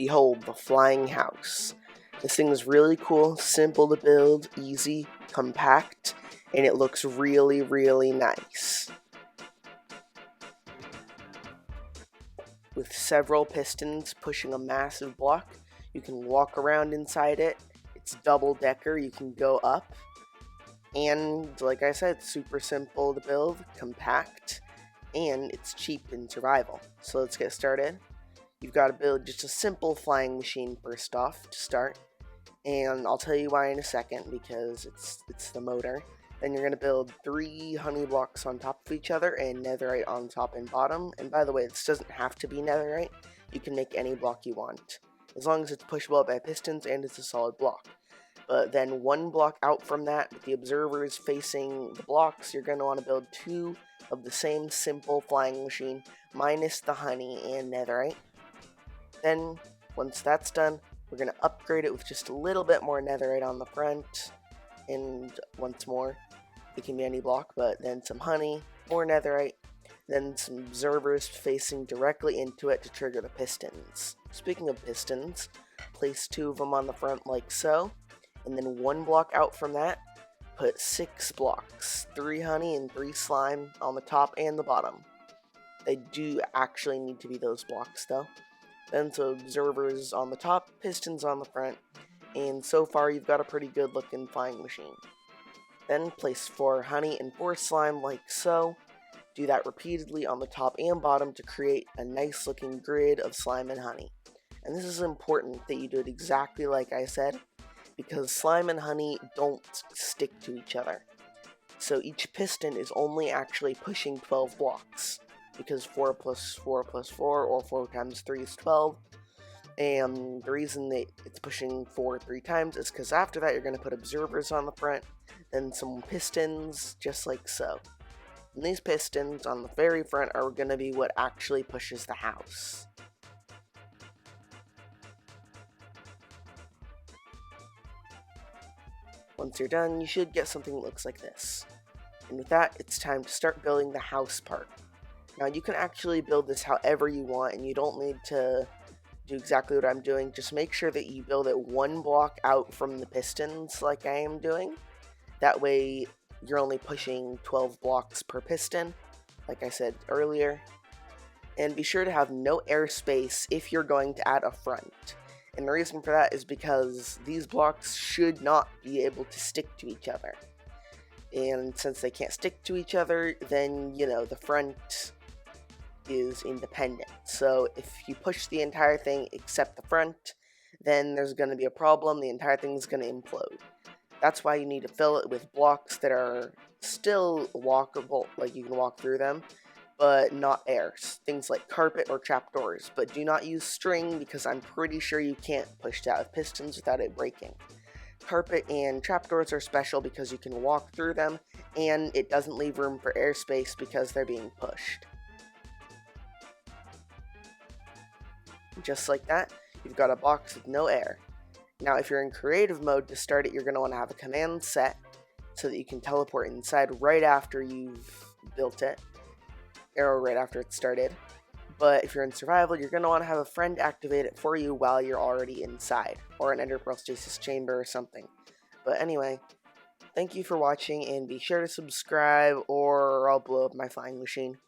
Behold the flying house. This thing is really cool, simple to build, easy, compact, and it looks really, really nice. With several pistons pushing a massive block, you can walk around inside it. It's double-decker, you can go up. And like I said, super simple to build, compact, and it's cheap in survival. So let's get started. You've got to build just a simple flying machine first off to start. And I'll tell you why in a second, because it's the motor. Then you're going to build 3 honey blocks on top of each other and netherite on top and bottom. And by the way, this doesn't have to be netherite. You can make any block you want, as long as it's pushable by pistons and it's a solid block. But then 1 block out from that, with the observers facing the blocks, you're going to want to build 2 of the same simple flying machine, minus the honey and netherite. Then, once that's done, we're going to upgrade it with just a little bit more netherite on the front, and once more, it can be any block, but then some honey, more netherite, then some observers facing directly into it to trigger the pistons. Speaking of pistons, place 2 of them on the front like so, and then 1 block out from that, put 6 blocks, 3 honey and 3 slime on the top and the bottom. They do actually need to be those blocks though. Then some observers on the top, pistons on the front, and so far you've got a pretty good looking flying machine. Then place 4 honey and 4 slime like so. Do that repeatedly on the top and bottom to create a nice looking grid of slime and honey. And this is important that you do it exactly like I said, because slime and honey don't stick to each other. So each piston is only actually pushing 12 blocks, because 4 plus 4 plus 4, or 4 times 3 is 12. And the reason that it's pushing 4 3 times is because after that you're going to put observers on the front, then some pistons, just like so. And these pistons on the very front are going to be what actually pushes the house. Once you're done, you should get something that looks like this. And with that, it's time to start building the house part. Now you can actually build this however you want, and you don't need to do exactly what I'm doing. Just make sure that you build it 1 block out from the pistons like I am doing. That way you're only pushing 12 blocks per piston, like I said earlier. And be sure to have no airspace if you're going to add a front. And the reason for that is because these blocks should not be able to stick to each other. And since they can't stick to each other, then, the front is independent. So if you push the entire thing except the front, then there's going to be a problem. The entire thing is going to implode. That's why you need to fill it with blocks that are still walkable, like you can walk through them, but not air. Things like carpet or trapdoors. But do not use string, because I'm pretty sure you can't push that with pistons without it breaking. Carpet and trapdoors are special because you can walk through them, and it doesn't leave room for airspace because they're being pushed. Just like that, you've got a box with no air. Now if you're in creative mode to start it, you're going to want to have a command set so that you can teleport inside right after you've built it, or right after it's started. But if you're in survival, you're going to want to have a friend activate it for you while you're already inside, or an ender pearl stasis chamber or something. But anyway, thank you for watching, and be sure to subscribe or I'll blow up my flying machine.